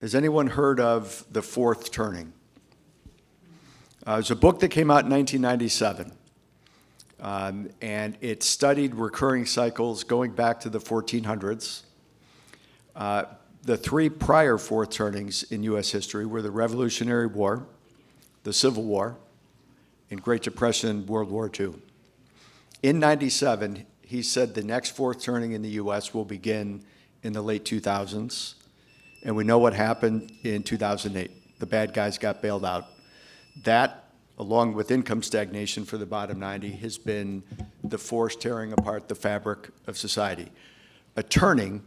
Has anyone heard of The Fourth Turning? It's a book that came out in 1997, and it studied recurring cycles going back to the 1400s. The three prior fourth turnings in U.S. history were the Revolutionary War, the Civil War, and Great Depression, World War II. In 97, he said the next fourth turning in the U.S. will begin in the late 2000s. And we know what happened in 2008. The bad guys got bailed out. That, along with income stagnation for the bottom 90, has been the force tearing apart the fabric of society. A turning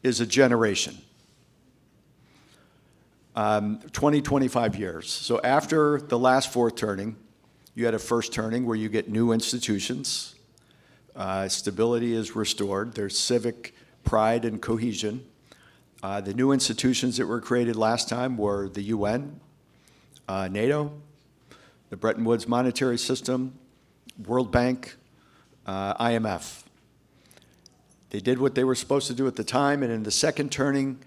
is a generation. 20, 25 years. So after the last fourth turning, you had a first turning where you get new institutions. Stability is restored. There's civic pride and cohesion. The new institutions that were created last time were the UN, NATO, the Bretton Woods monetary system, World Bank, IMF. They did what they were supposed to do at the time, and in the second turning,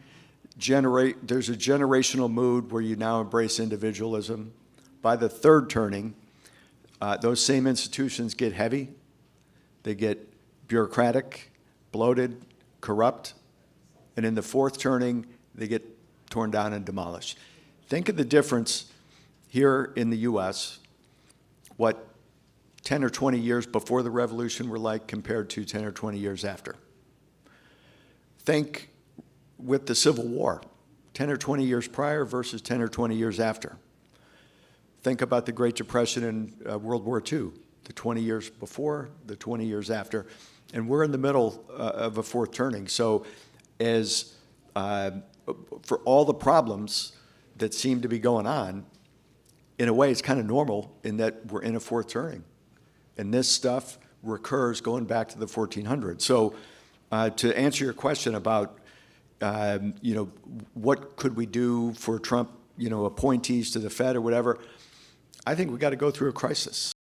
there's a generational mood where you now embrace individualism. By the third turning, those same institutions get heavy. They get bureaucratic, bloated, corrupt. And in the fourth turning, they get torn down and demolished. Think of the difference here in the US, what 10 or 20 years before the revolution were like compared to 10 or 20 years after. Think with the Civil War, 10 or 20 years prior versus 10 or 20 years after. Think about the Great Depression and World War II, the 20 years before, the 20 years after. And we're in the middle of a fourth turning. So as for all the problems that seem to be going on, in a way it's kind of normal in that we're in a fourth turning. And this stuff recurs going back to the 1400s. So to answer your question about, what could we do for Trump, appointees to the Fed or whatever, I think we got to go through a crisis.